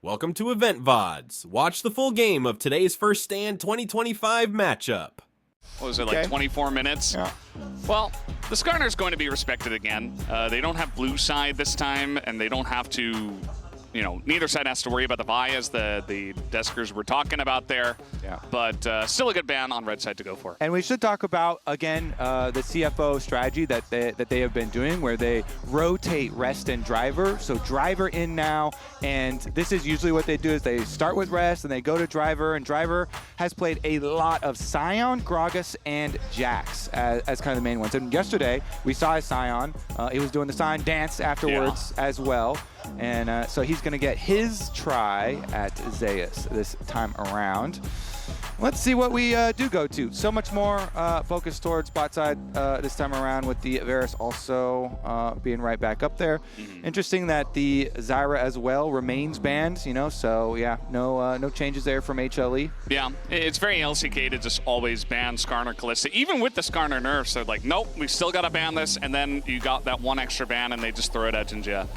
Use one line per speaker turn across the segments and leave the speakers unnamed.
Welcome to Loleventvods. Watch the full game of today's First Stand 2025 matchup.
What was it, like 24 minutes?
Yeah.
Well, the Skarner's going to be respected again. They don't have blue side this time, and they don't have to, neither side has to worry about the Vi as the deskers were talking about there.
Yeah.
But still a good ban on red side to go for.
And we should talk about, again, the CFO strategy that they have been doing where they rotate rest and driver. So driver in now, and this is usually what they do is they start with rest and they go to driver, and driver has played a lot of Sion, Gragas, and Jax as kind of the main ones. And yesterday, we saw a Sion. He was doing the Sion dance afterwards as well. And so he's going to get his try at Zeus this time around. Let's see what we do go to. So much more focused towards bot side this time around, with the Varus also being right back up there. Interesting that the Zyra as well remains banned, so yeah, no changes there from HLE.
Yeah, it's very LCK to just always ban Skarner Kalista. Even with the Skarner nerfs, they're like, nope, we still got to ban this, and then you got that one extra ban and they just throw it at Jinja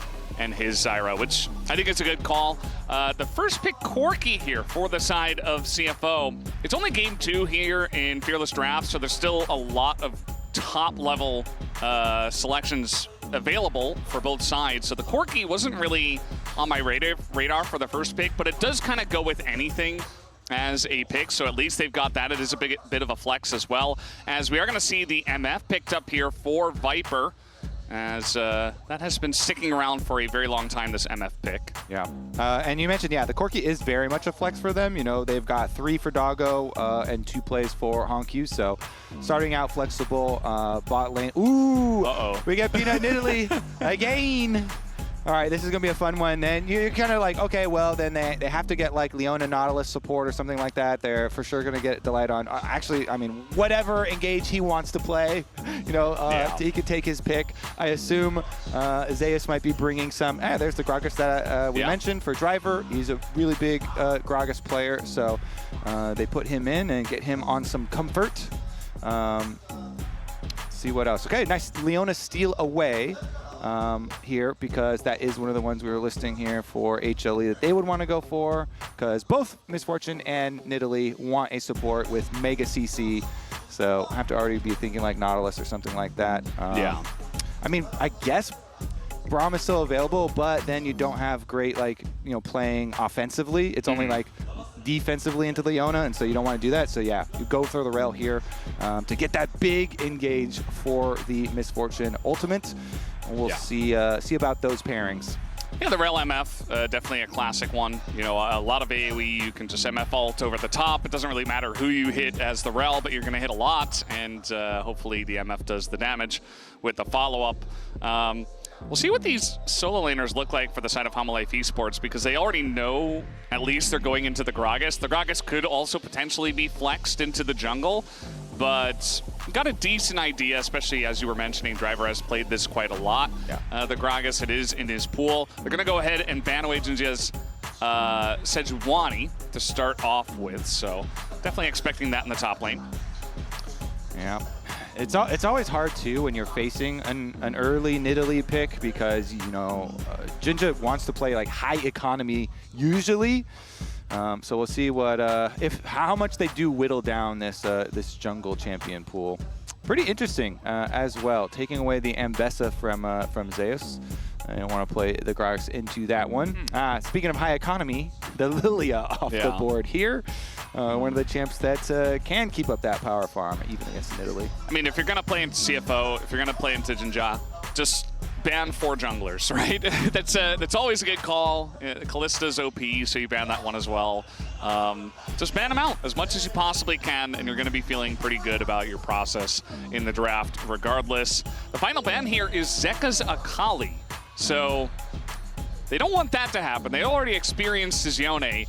and his Zyra, which I think is a good call. The first pick, Corki, here for the side of CFO. It's only game 2 here in Fearless Draft, so there's still a lot of top-level selections available for both sides. So the Corki wasn't really on my radar for the first pick, but it does kind of go with anything as a pick, so at least they've got that. It is a bit of a flex as well, as we are going to see the MF picked up here for Viper, as that has been sticking around for a very long time, this MF pick.
Yeah, and you mentioned, the Corki is very much a flex for them. They've got 3 for Doggo and 2 plays for Honkyu, so starting out flexible. Bot lane. Ooh, we get Peanut in Italy again. All right, this is going to be a fun one. Then you're kind of like, okay, well, then they have to get like Leona Nautilus support or something like that. They're for sure going to get Delight on. Actually, I mean, whatever engage he wants to play, he could take his pick. I assume Zeus might be bringing some. There's the Gragas that we mentioned for driver. He's a really big Gragas player, so they put him in and get him on some comfort. See what else. Okay, nice Leona steal away. Here, because that is one of the ones we were listing here for HLE that they would want to go for, because both Misfortune and Nidalee want a support with Mega CC, so I have to already be thinking like Nautilus or something like that. I mean, I guess Braum is still available, but then you don't have great, playing offensively. It's only like defensively into Leona, and so you don't want to do that. So yeah, you go through the rail here to get that big engage for the Misfortune ultimate. We'll see about those pairings.
Yeah, the Rail MF, definitely a classic one. A lot of AoE, you can just MF ult over the top. It doesn't really matter who you hit as the Rail, but you're going to hit a lot, and hopefully the MF does the damage with the follow-up. We'll see what these solo laners look like for the side of Hanwha Esports, because they already know at least they're going into the Gragas. The Gragas could also potentially be flexed into the jungle, but got a decent idea, especially as you were mentioning, Driver has played this quite a lot. Yeah. The Gragas, it is in his pool. They're going to go ahead and ban away Jinja's Sejuani to start off with, so definitely expecting that in the top lane.
Yeah. It's always hard, too, when you're facing an early Nidalee pick, because, Jinja wants to play, like, high economy usually. So we'll see how much they do whittle down this jungle champion pool. Pretty interesting as well, taking away the Ambessa from Zeus. I don't want to play the Gragas into that one. Speaking of high economy, the Lilia off the board here. One of the champs that can keep up that power farm, even against Nidalee.
I mean, if you're going to play into CFO, if you're going to play into Jinja, just ban 4 junglers, right? That's always a good call. Kalista's OP, so you ban that one as well. Just ban them out as much as you possibly can, and you're going to be feeling pretty good about your process in the draft regardless. The final ban here is Zeka's Akali. So they don't want that to happen. They already experienced his Yone.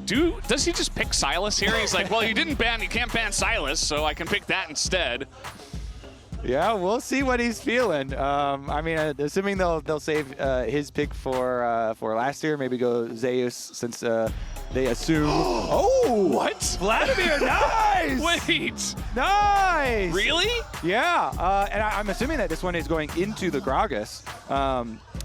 Does he just pick Silas here? He's like, well, you can't ban Silas, so I can pick that instead.
Yeah, we'll see what he's feeling. I mean, assuming they'll save his pick for last year, maybe go Zeus, since they assume. Oh,
what?
Vladimir, nice!
Wait,
nice!
Really?
Yeah, and I'm assuming that this one is going into the Gragas.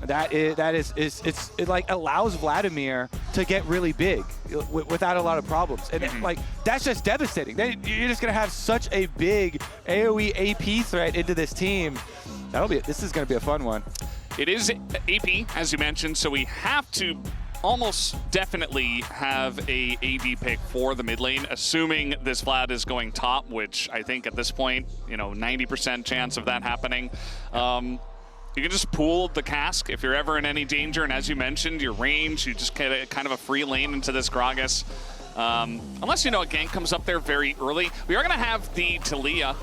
It like allows Vladimir to get really big without a lot of problems, and like that's just devastating. Then you're just gonna have such a big AOE AP threat into this team. This is gonna be a fun one.
It is AP, as you mentioned, so we have to almost definitely have a AD pick for the mid lane, assuming this Vlad is going top, which I think at this point, 90% chance of that happening. You can just pool the cask if you're ever in any danger, and as you mentioned, your range, you just get kind of a free lane into this Gragas. Unless a gank comes up there very early. We are going to have the Talia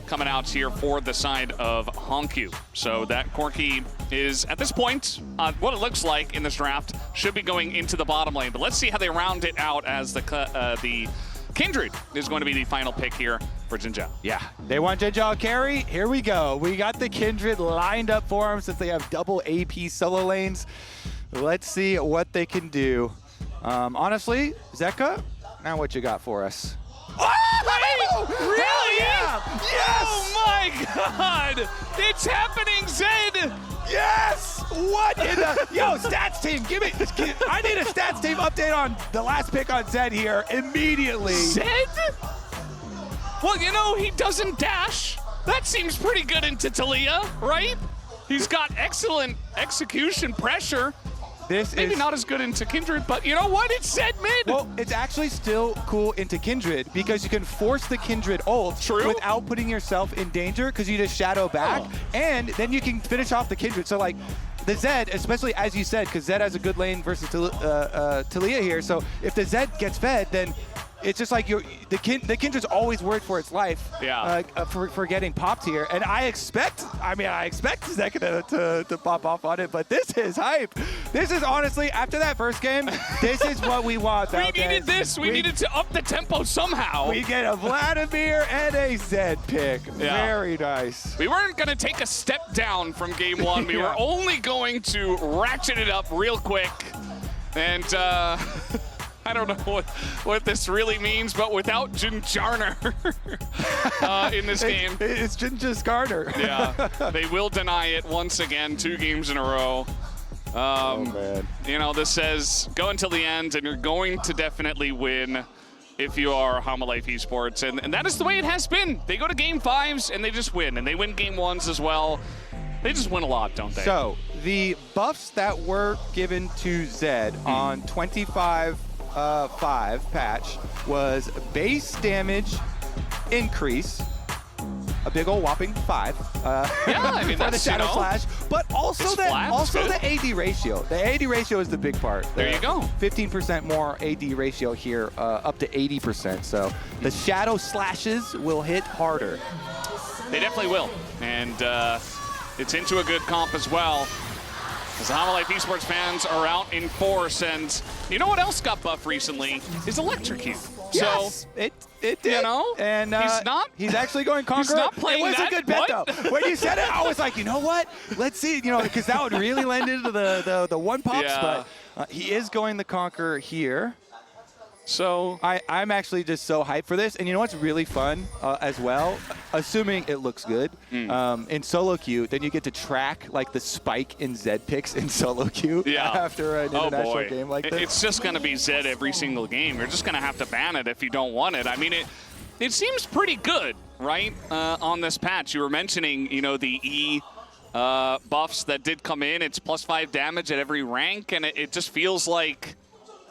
coming out here for the side of Honkyu. So that Corki is, at this point, what it looks like in this draft, should be going into the bottom lane. But let's see how they round it out as the Kindred is going to be the final pick here for Jinzhou.
Yeah, they want Jinzhou carry. Here we go. We got the Kindred lined up for them since they have double AP solo lanes. Let's see what they can do. Honestly, Zeka, now what you got for us?
Oh, really?
Yeah! Yes!
Oh my God! It's happening, Zed!
Yes! What in the... Yo, stats team, I need a stats team update on the last pick on Zed here immediately.
Zed? Well, he doesn't dash. That seems pretty good into Talia, right? He's got excellent execution pressure. Maybe not as good into Kindred, but you know what? It's Zed mid.
Well, it's actually still cool into Kindred because you can force the Kindred ult without putting yourself in danger because you just shadow back, and then you can finish off the Kindred. So like the Zed, especially as you said, because Zed has a good lane versus Talia here. So if the Zed gets fed, then it's just like the Kindred's always worried for its life for getting popped here. And I expect Zeka to pop off on it, but this is hype. This is honestly, after that first game, this is what we want.
We needed this. We needed to up the tempo somehow.
We get a Vladimir and a Zed pick.
Yeah.
Very nice.
We weren't going to take a step down from game one. We were only going to ratchet it up real quick. And I don't know what this really means, but without Jinjarner in this game.
It's Jinjarner.
Yeah, they will deny it once again, 2 games in a row.
Oh, man.
This says go until the end, and you're going to definitely win if you are Hanwha Life Esports. And that is the way it has been. They go to game 5s, and they just win. And they win game 1s as well. They just win a lot, don't they?
So, the buffs that were given to Zed on 25-5 patch was base damage increase, a big old whopping 5.
For
the Shadow Slash, but also the AD ratio. The AD ratio is the big part.
There you go.
15% more AD ratio here, up to 80%. So the Shadow Slashes will hit harder.
They definitely will, and it's into a good comp as well. As the Hanwha Life Esports fans are out in force, and you know what else got buffed recently is Electrocute.
Yes, so it did. And he's actually going Conqueror.
He's not playing
It was a good bet though. When you said it, I was like, you know what? Let's see, because that would really lend into the one pops.
Yeah.
But he is going the Conqueror here.
So
I'm actually just so hyped for this. And you know what's really fun as well? Assuming it looks good, in solo queue, then you get to track like the spike in Zed picks in solo queue after an international game like this.
It's just going to be Zed every single game. You're just going to have to ban it if you don't want it. I mean, it seems pretty good, right, on this patch. You were mentioning, the E buffs that did come in. It's +5 damage at every rank, and it just feels like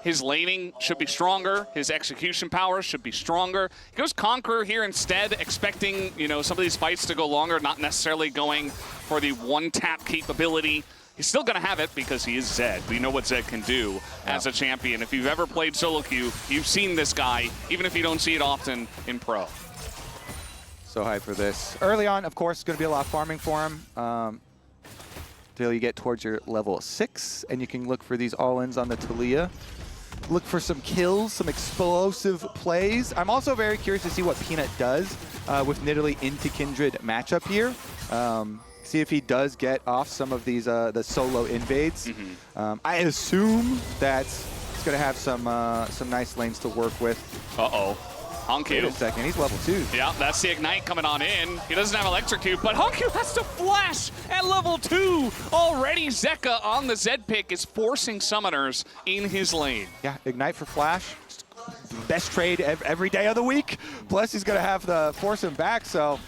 his laning should be stronger. His execution power should be stronger. He goes Conqueror here instead, expecting, some of these fights to go longer, not necessarily going for the one-tap capability. He's still going to have it because he is Zed. We know what Zed can do as a champion. If you've ever played solo queue, you've seen this guy, even if you don't see it often in pro.
So hyped for this. Early on, of course, it's going to be a lot of farming for him. Till you get towards your level 6, and you can look for these all-ins on the Talia. Look for some kills, some explosive plays. I'm also very curious to see what Peanut does with Nidalee into Kindred matchup here. See if he does get off some of these the solo invades. I assume that it's going to have some nice lanes to work with.
Uh-oh. Honku.
Wait a second, he's level 2.
Yeah, that's the Ignite coming on in. He doesn't have Electrocute, but Honku has to flash at level 2. Already Zeka on the Zed pick is forcing summoners in his lane.
Yeah, Ignite for Flash. Best trade every day of the week. Plus, he's going to have to force him back, so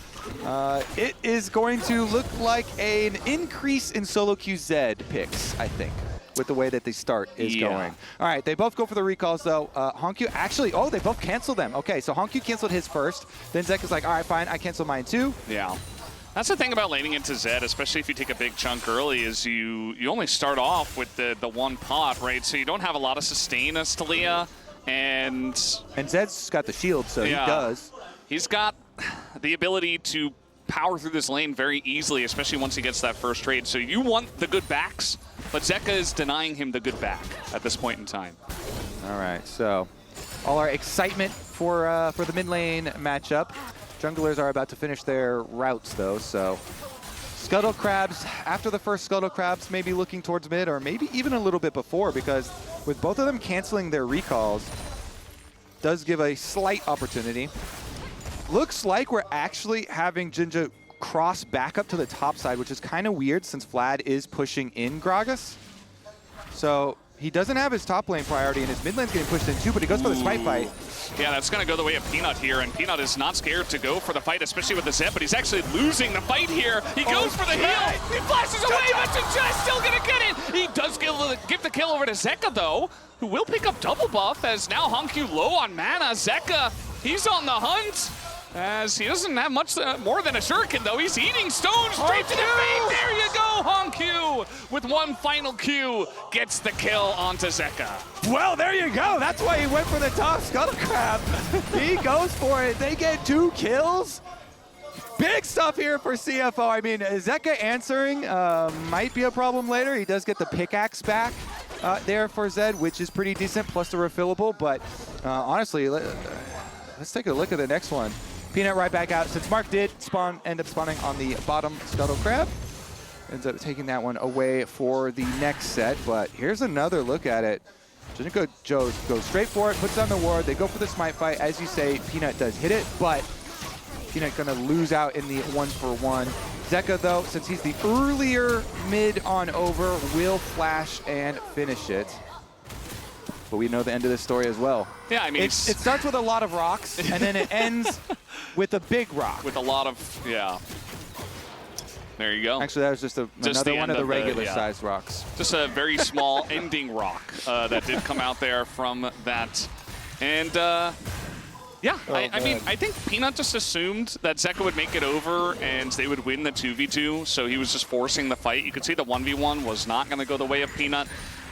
it is going to look like an increase in solo queue Zed picks, I think, with the way that they start is going. All right, they both go for the recalls, though. Honku actually, they both canceled them. Okay, so Honku canceled his first. Then Zeka's like, all right, fine, I cancel mine too.
Yeah. That's the thing about laning into Zed, especially if you take a big chunk early, is you only start off with the one pot, right? So you don't have a lot of sustain as Talia, and
Zed's got the shield, so he does.
He's got the ability to power through this lane very easily, especially once he gets that first trade. So you want the good backs, but Zeka is denying him the good back at this point in time.
All right, so all our excitement for the mid lane matchup. Junglers are about to finish their routes, though, so Scuttle Crabs, after the first Scuttle Crabs, maybe looking towards mid, or maybe even a little bit before, because with both of them canceling their recalls, does give a slight opportunity. Looks like we're actually having Jinja cross back up to the top side, which is kind of weird since Vlad is pushing in Gragas. So he doesn't have his top lane priority, and his mid lane's getting pushed in too, but he goes for the smite fight.
Yeah, that's going to go the way of Peanut here, and Peanut is not scared to go for the fight, especially with the Zed, but he's actually losing the fight here. He goes for the heal. He flashes away, but Jinja still going to get it. He does give the kill over to Zeka, though, who will pick up double buff, as now Honku low on mana. Zeka, he's on the hunt, as he doesn't have much more than a shuriken, though. He's eating stones straight to the face. There you go, Honku, with one final Q, gets the kill onto Zeka.
Well, there you go. That's why he went for the top Scuttle Crab. He goes for it. They get 2 kills. Big stuff here for CFO. I mean, Zeka answering might be a problem later. He does get the pickaxe back there for Zed, which is pretty decent, plus the refillable. But honestly, let's take a look at the next one. Peanut right back out. Since Mark did end up spawning on the bottom Scuttle Crab, ends up taking that one away for the next set. But here's another look at it. Joe goes straight for it, puts down the ward. They go for the smite fight. As you say, Peanut does hit it, but Peanut gonna lose out in the 1-for-1. Zeka, though, since he's the earlier mid on over, will flash and finish it. But we know the end of this story as well.
Yeah, I mean,
it starts with a lot of rocks, and then it ends with a big rock.
With a lot of, yeah. There you go.
Actually, that was just another one of the regular-sized rocks.
Just a very small ending rock that did come out there from that. And, yeah, I mean, I think Peanut just assumed that Zeka would make it over and they would win the 2v2, so he was just forcing the fight. You could see the 1v1 was not going to go the way of Peanut.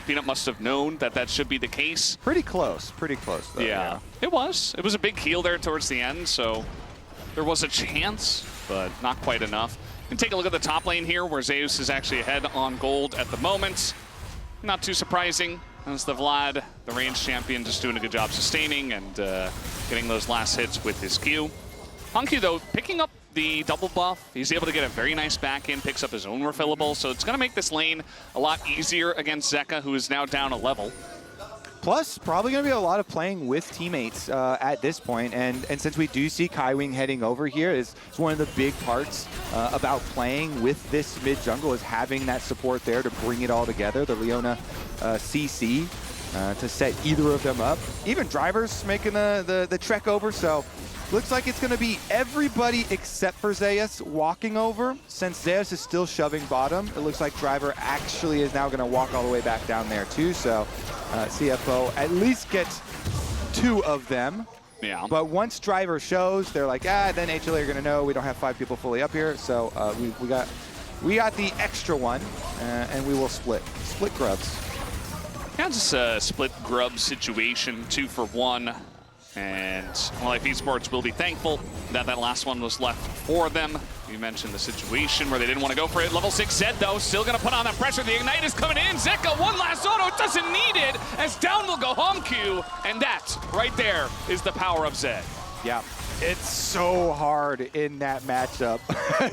Peanut must have known that that should be the case.
Pretty close though.
Yeah, it was. It was a big heal there towards the end, so there was a chance, but not quite enough. And take a look at the top lane here, where Zeus is actually ahead on gold at the moment. Not too surprising, as the Vlad, the range champion, just doing a good job sustaining and getting those last hits with his Q. Honku, though, picking up the double buff. He's able to get a very nice back in, picks up his own refillable, so it's going to make this lane a lot easier against Zeka, who is now down a level.
Plus, probably going to be a lot of playing with teammates at this point. And since we do see Kaiwing heading over here, it's one of the big parts about playing with this mid jungle is having that support there to bring it all together. The Leona CC to set either of them up. Even Drivers making the trek over, so looks like it's going to be everybody except for Zeus walking over. Since Zeus is still shoving bottom, it looks like Driver actually is now going to walk all the way back down there too. So CFO at least gets 2 of them.
Yeah.
But once Driver shows, they're like, then HLE are going to know we don't have 5 people fully up here. So we got the extra one, and we will split grubs.
Yeah, just a split grub situation, 2 for 1. And Life Esports will be thankful that that last one was left for them. You mentioned the situation where they didn't want to go for it. Level 6 Zed, though, still going to put on that pressure. The Ignite is coming in. Zeka, one last auto. Doesn't need it, as down will go Honku. And that, right there, is the power of Zed.
Yeah, it's so hard in that matchup.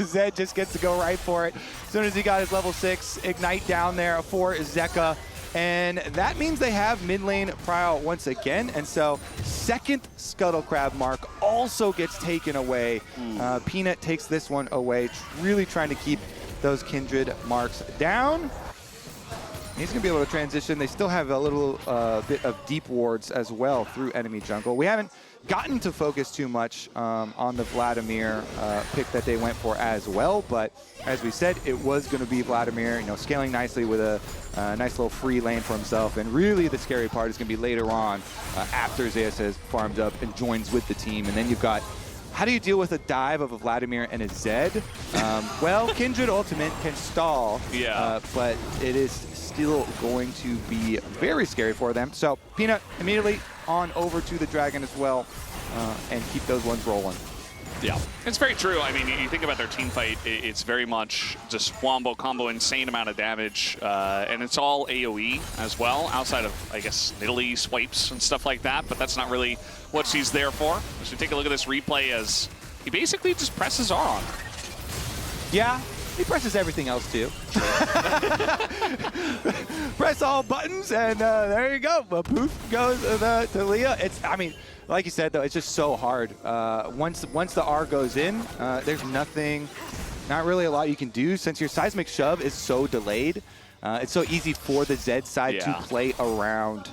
Zed just gets to go right for it. As soon as he got his level 6 Ignite down there for Zeka. And that means they have mid lane prowl once again. And so second Scuttle Crab mark also gets taken away. Peanut takes this one away, really trying to keep those Kindred marks down. He's going to be able to transition. They still have a little bit of deep wards as well through enemy jungle. We haven't gotten to focus too much on the Vladimir pick that they went for as well, but as we said, it was going to be Vladimir, scaling nicely with a nice little free lane for himself. And really the scary part is going to be later on after Zeus has farmed up and joins with the team. And then you've got, how do you deal with a dive of a Vladimir and a Zed? Well, Kindred Ultimate can stall, but it is still going to be very scary for them. So Peanut immediately on over to the Dragon as well, and keep those ones rolling.
Yeah, it's very true. I mean, you think about their team fight, it's very much just wombo combo, insane amount of damage, and it's all AoE as well, outside of, I guess, Nidalee swipes and stuff like that, but that's not really what she's there for. So take a look at this replay as he basically just presses R on.
Yeah, he presses everything else too. Press all buttons, and there you go. Poof goes to Leah. I mean, like you said, though, it's just so hard. Once the R goes in, there's not really a lot you can do since your seismic shove is so delayed. It's so easy for the Zed side to play around.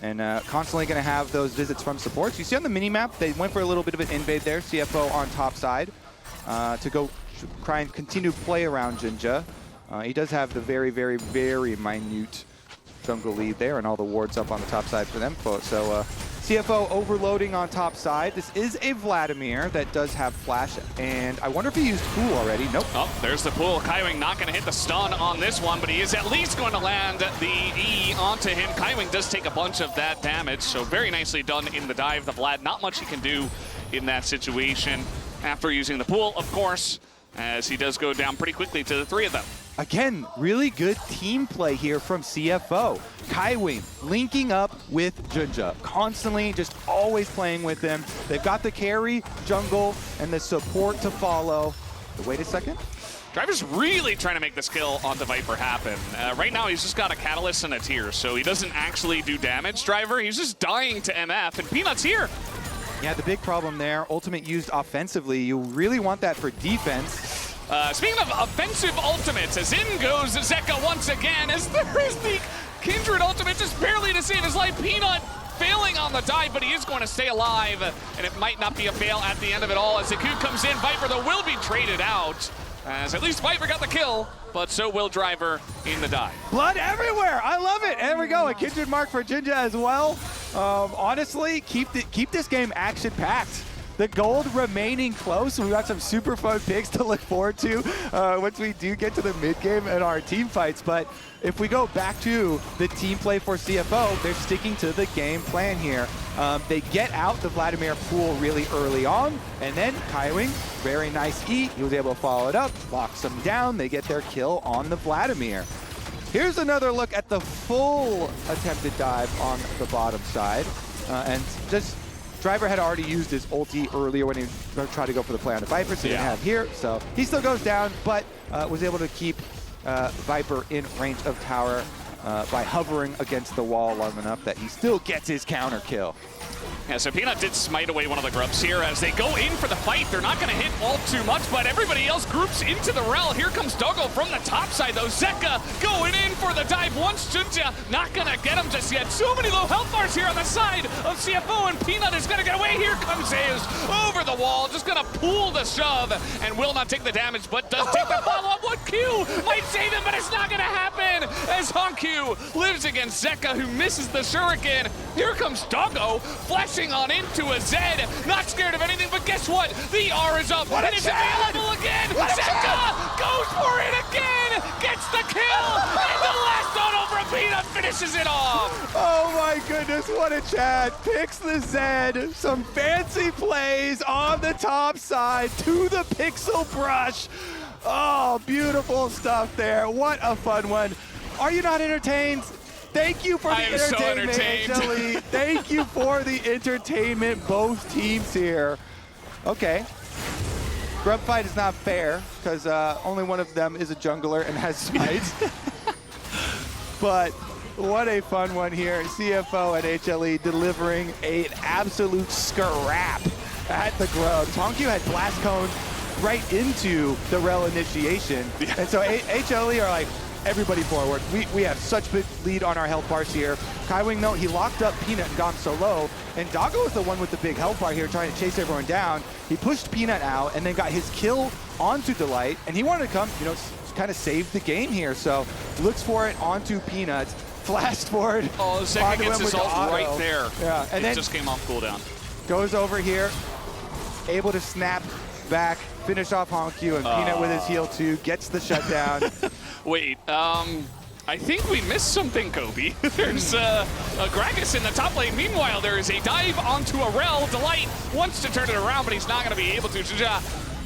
And constantly going to have those visits from supports. You see on the mini-map, they went for a little bit of an invade there. CFO on top side to go try and continue to play around Jinja. He does have the very, very, very minute jungle lead there and all the wards up on the top side for them. So CFO overloading on top side. This is a Vladimir that does have flash, and I wonder if he used pool already. Nope.
Oh, there's the pool. Kaiwing not going to hit the stun on this one, but he is at least going to land the E onto him. Kaiwing does take a bunch of that damage, so very nicely done in the dive. The Vlad, not much he can do in that situation after using the pool, of course, as he does go down pretty quickly to the three of them.
Again, really good team play here from CFO. Kaiwing linking up with Jinja, constantly just always playing with him. They've got the carry, jungle, and the support to follow. But wait a second.
Driver's really trying to make this kill onto Viper happen. Right now, he's just got a Catalyst and a Tear, so he doesn't actually do damage, Driver. He's just dying to MF, and Peanut's here.
Yeah, the big problem there, ultimate used offensively. You really want that for defense.
Speaking of offensive ultimates, as in goes Zeka once again, as there is the Kindred ultimate just barely to save his life. Peanut failing on the dive, but he is going to stay alive, and it might not be a fail at the end of it all. As Zaku comes in, Viper, though, will be traded out, as at least Viper got the kill, but so will Driver in the dive.
Blood everywhere! I love it! There we go, a Kindred mark for Jinja as well. Honestly, keep this game action-packed. The gold remaining close. We've got some super fun picks to look forward to once we do get to the mid-game and our team fights. But if we go back to the team play for CFO, they're sticking to the game plan here. They get out the Vladimir pool really early on, and then Kaiwing, very nice E. He was able to follow it up, locks them down. They get their kill on the Vladimir. Here's another look at the full attempted dive on the bottom side. And just Driver had already used his ulti earlier when he tried to go for the play on the Viper, so he didn't have here. So he still goes down, but was able to keep Viper in range of tower by hovering against the wall long enough that he still gets his counter kill.
Yeah, so Peanut did smite away one of the grubs here as they go in for the fight. They're not going to hit all too much, but everybody else groups into the rel. Here comes Doggo from the top side, though. Zeka going in for the dive once. Jinja not going to get him just yet. So many low health bars here on the side of CFO, and Peanut is going to get away. Here comes Zeus over the wall, just going to pull the shove, and will not take the damage, but does take the follow-up. One Q might save him, but it's not going to happen as Hanwha lives against Zeka, who misses the shuriken. Here comes Doggo, flashing on into a Zed, not scared of anything, but guess what? The R is up, and it's available again! Zeka goes for it again! Gets the kill! And the last auto from Peanut finishes it off!
Oh my goodness, what a chat! Picks the Zed, some fancy plays on the top side to the pixel brush. Oh, beautiful stuff there. What a fun one. Are you not entertained? Thank you for the entertainment, HLE. Thank you for the entertainment, both teams here. Okay. Grub fight is not fair, because only one of them is a jungler and has smite. But What a fun one here. CFO and HLE delivering an absolute scrap at the Grubs. Hanwha had Blast Cone right into the Rel initiation.
Yeah.
And so HLE are like, everybody forward. We have such big lead on our health bars here. Kaiwing, though, he locked up Peanut and gone so low. And Doggo was the one with the big health bar here trying to chase everyone down. He pushed Peanut out and then got his kill onto Delight. And he wanted to come, you know, kind of save the game here. So looks for it onto Peanut. Flash forward.
Oh, Zeka gets his ult right there.
Yeah, and then
just came off cooldown.
Goes over here, able to snap back, finish off Hanwha, and Peanut with his heal too, gets the shutdown.
Wait, I think we missed something, Kobe. There's a Gragas in the top lane. Meanwhile, there is a dive onto a Rel. Delight wants to turn it around, but he's not going to be able to.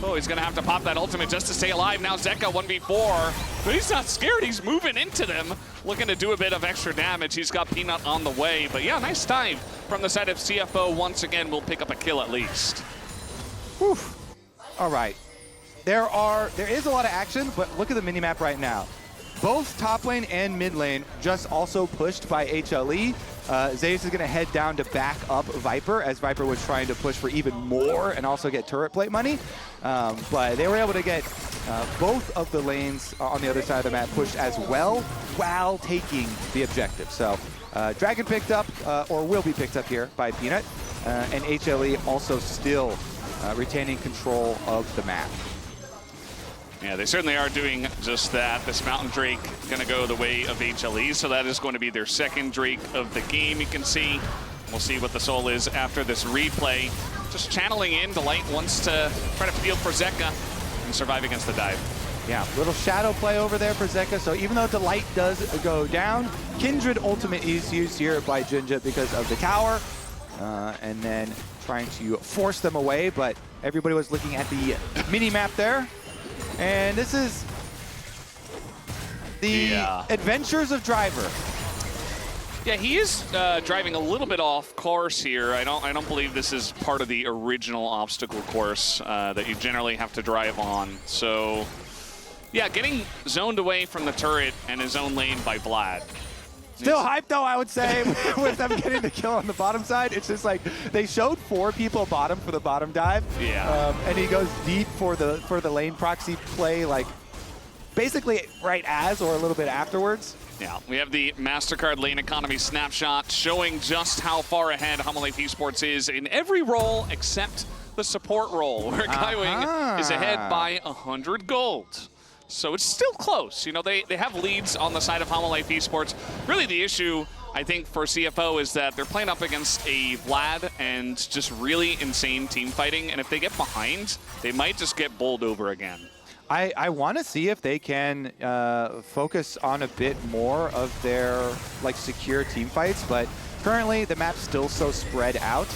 Oh, he's going to have to pop that ultimate just to stay alive. Now Zeka 1v4, but he's not scared. He's moving into them, looking to do a bit of extra damage. He's got Peanut on the way, but yeah, nice dive from the side of CFO. Once again, will pick up a kill at least.
Whew. All right. There is a lot of action, but look at the minimap right now. Both top lane and mid lane just also pushed by HLE. Zeus is going to head down to back up Viper, as Viper was trying to push for even more and also get turret plate money. But they were able to get both of the lanes on the other side of the map pushed as well while taking the objective. So Dragon picked up, or will be picked up here by Peanut, and HLE also still retaining control of the map.
Yeah, they certainly are doing just that. This Mountain Drake going to go the way of HLE, so that is going to be their second Drake of the game, you can see. We'll see what the soul is after this replay. Just channeling in, Delight wants to try to field for Zeka and survive against the dive.
Yeah, little shadow play over there for Zeka, so even though Delight does go down, Kindred ultimate is used here by Jinja because of the tower, and then trying to force them away, but everybody was looking at the mini-map there. And this is the adventures of Driver.
Yeah, he is driving a little bit off course here. I don't believe this is part of the original obstacle course that you generally have to drive on. So, yeah, getting zoned away from the turret and his own lane by Vlad.
Still hype though, I would say, with them getting the kill on the bottom side. It's just like they showed 4 people bottom for the bottom dive.
Yeah.
And he goes deep for the lane proxy play, like basically right as or a little bit afterwards.
Yeah, we have the MasterCard lane economy snapshot showing just how far ahead Hanwha Esports is in every role except the support role, where Kaiwing is ahead by 100 gold. So it's still close. You know, they have leads on the side of Hanwha Esports. Really the issue, I think, for CFO is that they're playing up against a Vlad and just really insane team fighting. And if they get behind, they might just get bowled over again.
I want to see if they can focus on a bit more of their like secure team fights, but currently the map's still so spread out.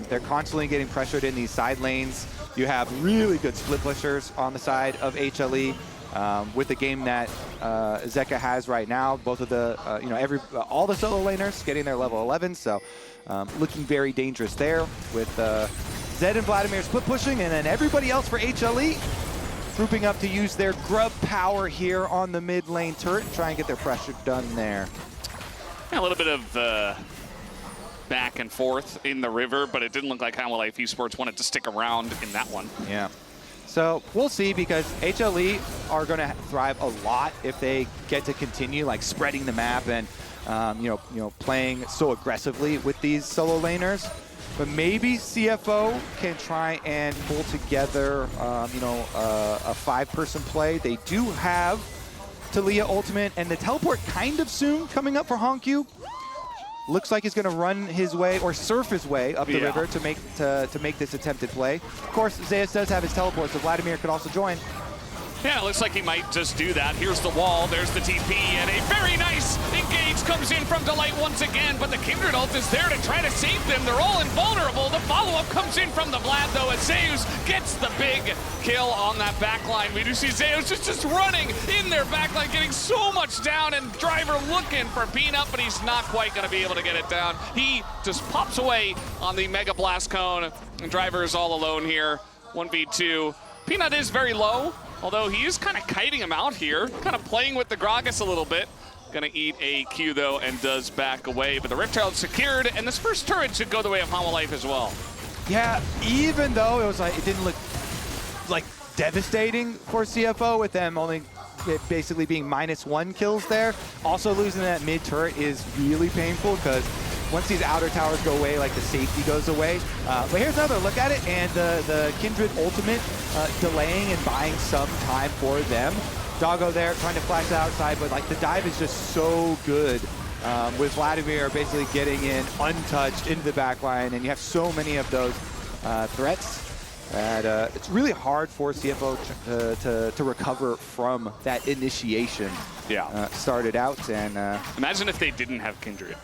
They're constantly getting pressured in these side lanes. You have really good split pushers on the side of HLE. With the game that Zeka has right now, both of the, all the solo laners getting their level 11, so looking very dangerous there with Zed and Vladimir split pushing, and then everybody else for HLE grouping up to use their grub power here on the mid lane turret and try and get their pressure done there.
Yeah, a little bit of back and forth in the river, but it didn't look like Hanwha Esports wanted to stick around in that one.
Yeah. So we'll see, because HLE are going to thrive a lot if they get to continue like spreading the map and playing so aggressively with these solo laners. But maybe CFO can try and pull together a 5-person play. They do have Talia ultimate and the teleport kind of soon coming up for Hanwha. Looks like he's going to run his way or surf his way up the river to make this attempted play. Of course, Zeus does have his teleport, so Vladimir could also join.
Yeah, it looks like he might just do that. Here's the wall, there's the TP, and a very nice engage comes in from Delight once again, but the Kindred ult is there to try to save them. They're all invulnerable. The follow-up comes in from the Vlad, though, as Zeus gets the big kill on that backline. We do see Zeus just running in their backline, getting so much down, and Driver looking for Peanut, but he's not quite going to be able to get it down. He just pops away on the Mega Blast Cone, and Driver is all alone here, 1v2. Peanut is very low, although he is kind of kiting him out here, kind of playing with the Gragas a little bit. Gonna eat a Q though and does back away, but the Rift Herald secured, and this first turret should go the way of Hanwha Life as well.
Yeah, even though it was like, it didn't look like devastating for CFO with them only basically being -1 kills there. Also losing that mid turret is really painful because once these outer towers go away, like the safety goes away. But here's another look at it, and the Kindred ultimate delaying and buying some time for them. Doggo there trying to flash outside, but like the dive is just so good. With Vladimir basically getting in untouched into the back line, and you have so many of those threats that it's really hard for CFO to recover from that initiation.
Yeah.
Started out, and
imagine if they didn't have Kindred.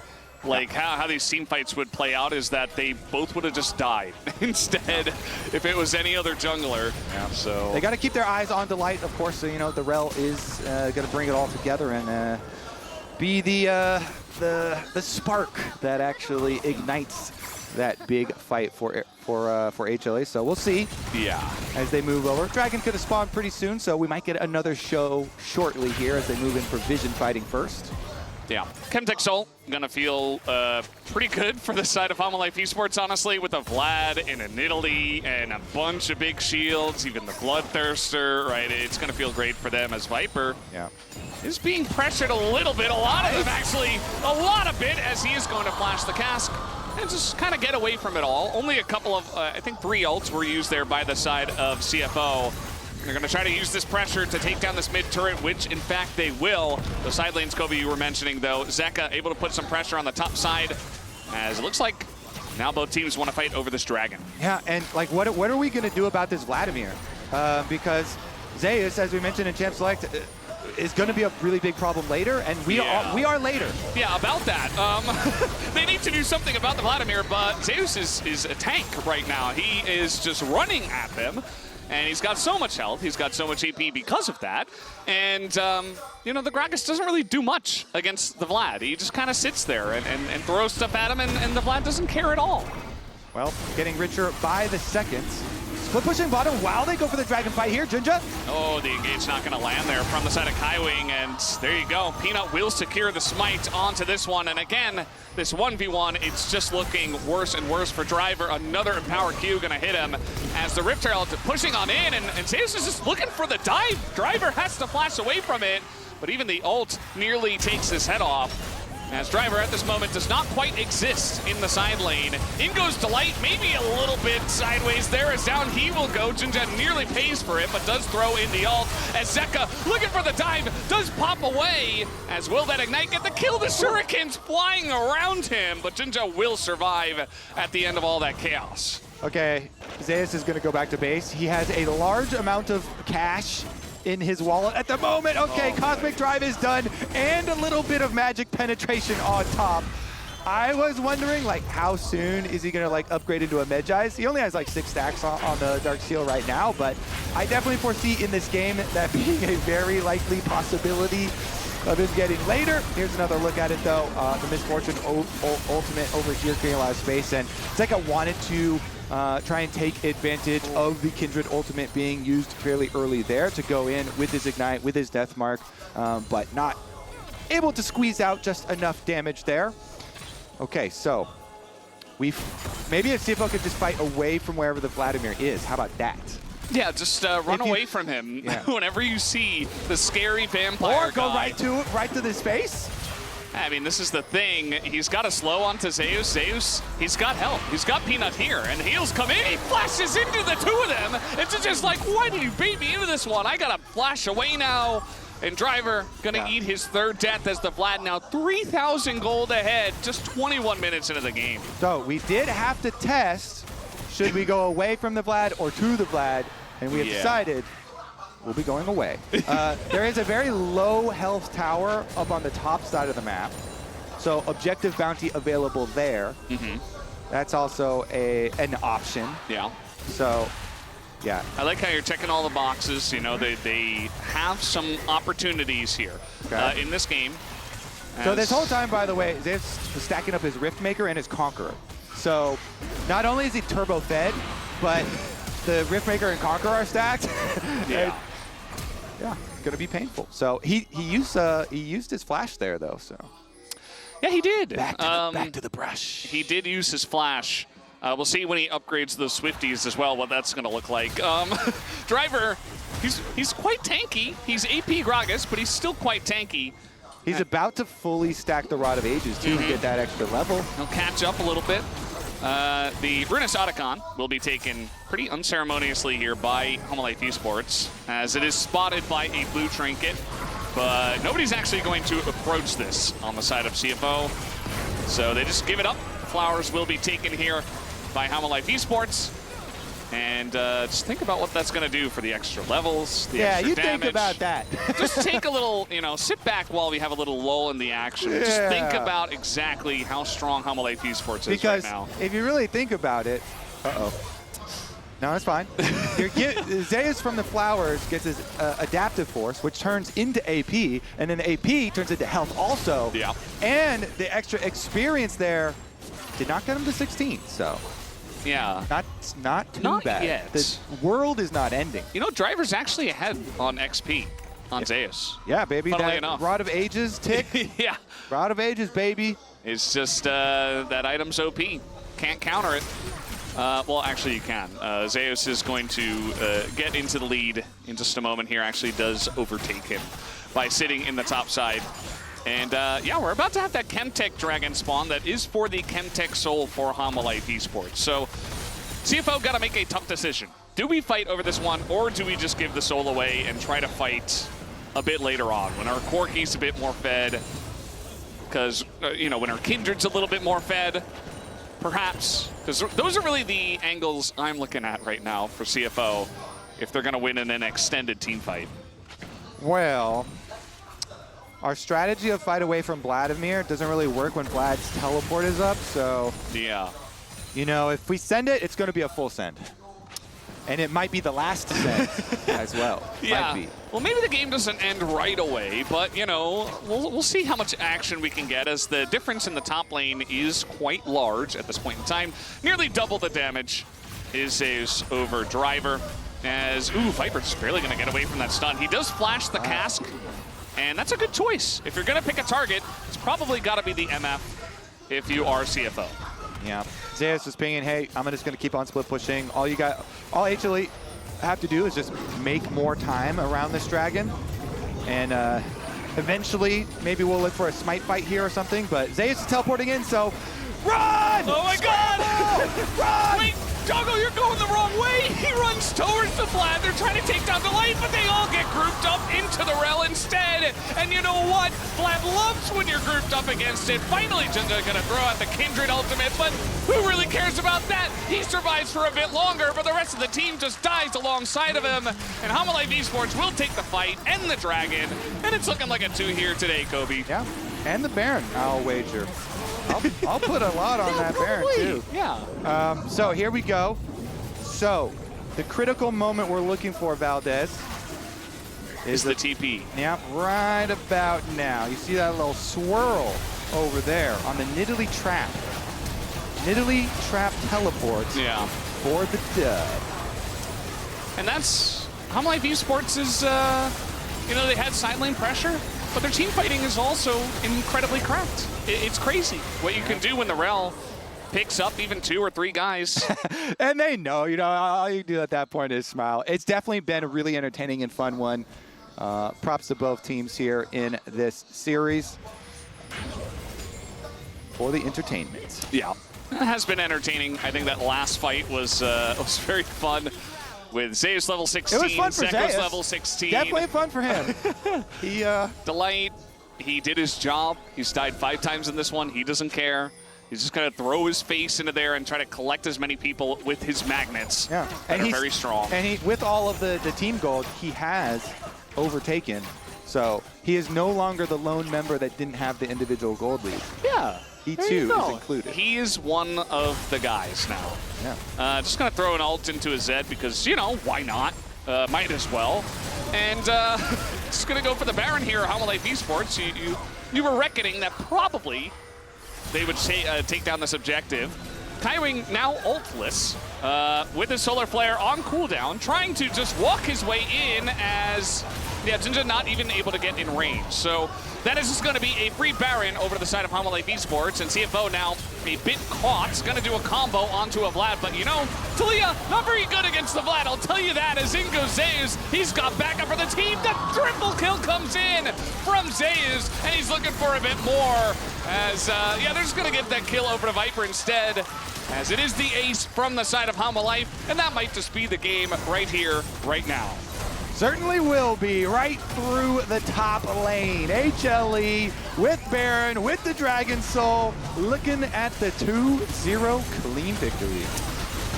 Like how these team fights would play out is that they both would have just died instead if it was any other jungler.
Yeah.
So
they got to keep their eyes on Delight, of course. So you know the Rel is going to bring it all together and be the spark that actually ignites that big fight for HLE. So we'll see.
Yeah.
As they move over, Dragon could have spawned pretty soon, so we might get another show shortly here as they move in for Vision fighting first.
Yeah, Chemtech Soul gonna feel pretty good for the side of Hanwha Life Esports, honestly, with a Vlad and a Nidalee and a bunch of big shields, even the Bloodthirster, right? It's gonna feel great for them as Viper is being pressured a little bit. A lot of them, actually, a lot of bit, as he is going to flash the cask and just kind of get away from it all. Only a couple of, I think 3 ults were used there by the side of CFO. They're going to try to use this pressure to take down this mid turret, which in fact they will. The side lanes, Kobe, you were mentioning though, Zeka able to put some pressure on the top side, as it looks like now both teams want to fight over this dragon.
Yeah, and like what are we going to do about this Vladimir? Because Zeus, as we mentioned in Champ Select, is going to be a really big problem later, and we are later.
Yeah, about that. They need to do something about the Vladimir, but Zeus is a tank right now. He is just running at them. And he's got so much health, he's got so much AP because of that. And, you know, the Gragas doesn't really do much against the Vlad. He just kind of sits there and throws stuff at him, and the Vlad doesn't care at all.
Well, getting richer by the seconds. Split pushing bottom while they go for the dragon fight here, Jinja.
Oh, the engage not going to land there from the side of Kaiwing, and there you go. Peanut will secure the smite onto this one, and again, this 1v1, it's just looking worse and worse for Driver. Another Empower Q going to hit him as the Rift Herald pushing on in, and Zeus is just looking for the dive. Driver has to flash away from it, but even the ult nearly takes his head off. As Driver at this moment does not quite exist in the side lane. In goes Delight, maybe a little bit sideways there as down he will go. Jinja nearly pays for it, but does throw in the ult. As Zeka looking for the dive, does pop away. As will that Ignite get the kill? The shurikens flying around him, but Jinja will survive at the end of all that chaos.
Okay, Zeus is going to go back to base. He has a large amount of cash in his wallet at the moment. Okay, Cosmic Drive is done, and a little bit of magic penetration on top. I was wondering, like, how soon is he gonna like upgrade into a Medjai's? He only has like 6 stacks on the Dark Seal right now, but I definitely foresee in this game that being a very likely possibility of him getting later. Here's another look at it though. The Misfortune ultimate over here creating a lot of space, and Zeka wanted to try and take advantage of the Kindred ultimate being used fairly early there to go in with his Ignite, with his Death Mark, but not able to squeeze out just enough damage there. Okay, so maybe if CFO could just fight away from wherever the Vladimir is. How about that?
Yeah, just run away from him whenever you see the scary vampire
Or go
guy.
right to this face.
I mean, this is the thing. He's got a slow onto Zeus. Zeus, he's got help. He's got Peanut here, and heals come in. He flashes into the 2 of them. It's just like, why did you bait me into this one? I gotta flash away now. And Driver gonna eat his 3rd death as the Vlad now 3,000 gold ahead, just 21 minutes into the game.
So we did have to test, should we go away from the Vlad or to the Vlad? And we have decided we'll be going away. There is a very low health tower up on the top side of the map. So objective bounty available there. That's also an option.
Yeah.
So, yeah.
I like how you're checking all the boxes. You know, they have some opportunities here in this game.
So this whole time, by the way, Zeus was stacking up his Riftmaker and his Conqueror. So not only is he turbo fed, but the Riftmaker and Conqueror are stacked.
Yeah.
Yeah. going to be painful. So he used his flash there, though. So
yeah, he did.
Back to the brush.
He did use his flash. We'll see when he upgrades those Swifties as well what that's going to look like. Driver, he's quite tanky. He's AP Gragas, but he's still quite tanky.
He's about to fully stack the Rod of Ages, too, and get that extra level.
He'll catch up a little bit. The Runus Otacon will be taken pretty unceremoniously here by Hanwha Esports, as it is spotted by a blue trinket. But nobody's actually going to approach this on the side of CFO. So they just give it up. Flowers will be taken here by Hanwha Esports. And just think about what that's going to do for the extra levels, the extra damage.
Think about that.
Just take a little, sit back while we have a little lull in the action. Yeah. Just think about exactly how strong Hanwha Esports is right now.
Because if you really think about it, no, it's fine. Zeus from the Flowers gets his adaptive force, which turns into AP, and then the AP turns into health also.
Yeah.
And the extra experience there did not get him to 16, so.
Yeah.
Not too bad.
Yet.
The world is not ending.
Driver's actually ahead on XP on Zeus.
Yeah, baby.
Funnily
that
enough.
Rod of Ages tick.
Yeah.
Rod of Ages, baby.
It's just that item's OP. Can't counter it. Well, actually, you can. Zeus is going to get into the lead in just a moment here. Actually does overtake him by sitting in the top side. And yeah, we're about to have that Chemtech Dragon spawn that is for the Chemtech Soul for Hanwha Esports. So CFO got to make a tough decision. Do we fight over this one, or do we just give the Soul away and try to fight a bit later on when our Corki's a bit more fed? Because, when our Kindred's a little bit more fed, perhaps. Because those are really the angles I'm looking at right now for CFO if they're going to win in an extended team fight.
Well, our strategy of fight away from Vladimir doesn't really work when Vlad's teleport is up, so...
Yeah.
If we send it, it's going to be a full send. And it might be the last to send as well.
Yeah.
Might be.
Well, maybe the game doesn't end right away, but, we'll see how much action we can get, as the difference in the top lane is quite large at this point in time. Nearly double the damage is Zeus over Driver, as, Viper's barely going to get away from that stun. He does flash the cask, and that's a good choice. If you're going to pick a target, it's probably got to be the MF if you are CFO.
Yeah. Zeus is pinging, hey, I'm just going to keep on split pushing. All HLE have to do is just make more time around this dragon. And eventually, maybe we'll look for a smite fight here or something. But Zeus is teleporting in, so run!
Oh my God!
Run!
Wait, Doggo, you're going the wrong way. He runs towards the Vlad. They're trying to take down the light, but they all get grouped up into the rel instead. And you know what? Vlad loves when you're grouped up against it. Finally, just going to throw out the Kindred ultimate, but who really cares about that? He survives for a bit longer, but the rest of the team just dies alongside of him. And Hanwha Esports will take the fight and the dragon, and it's looking like a 2 here today, Kobe.
Yeah, and the Baron, I'll wager. I'll put a lot on that Baron, too.
Yeah.
So here we go. So the critical moment we're looking for, Valdez,
is the TP.
Yep, right about now. You see that little swirl over there on the Nidalee Trap. Nidalee Trap teleports for the dub.
And that's Hanwha Esports is, they had side lane pressure, but their team fighting is also incredibly cracked. It's crazy what you can do when the rel picks up even 2 or 3 guys.
And they know, all you do at that point is smile. It's definitely been a really entertaining and fun one. Props to both teams here in this series for the entertainment.
Yeah, it has been entertaining. I think that last fight was very fun. With Zeus level 16,
it was fun for
Zeus
Zeus.
level 16.
Definitely fun for him.
Delight, he did his job. He's died 5 times in this one. He doesn't care. He's just going to throw his face into there and try to collect as many people with his magnets.
Yeah,
and he's very strong.
And with all of the team gold, he has overtaken. So he is no longer the lone member that didn't have the individual gold lead.
Yeah.
He too is included.
He is one of the guys now.
Yeah.
Just going to throw an ult into his Zed because, why not? Might as well. And just going to go for the Baron here, Hanwha Esports. You were reckoning that probably they would take down this objective. Kaiwing now ultless with his Solar Flare on cooldown, trying to just walk his way in as Yeah, Jinja not even able to get in range. So that is just going to be a free Baron over to the side of Hanwha Esports, and CFO now a bit caught. Going to do a combo onto a Vlad, but you know, Talia not very good against the Vlad. I'll tell you that. As in goes Zeus, he's got backup for the team. The triple kill comes in from Zeus, and he's looking for a bit more. As yeah, they're just going to get that kill over to Viper instead, as it is the ace from the side of Hanwha Life, and that might just be the game right here, right now.
Certainly will be, right through the top lane. HLE with Baron, with the Dragon Soul, looking at the 2-0 clean victory.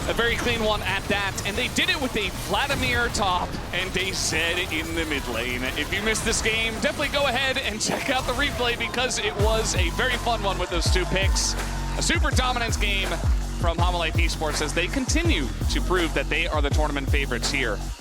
A very clean one at that, and they did it with a Vladimir top and a Zed in the mid lane. If you missed this game, definitely go ahead and check out the replay because it was a very fun one with those two picks. A super dominance game from Hanwha Esports as they continue to prove that they are the tournament favorites here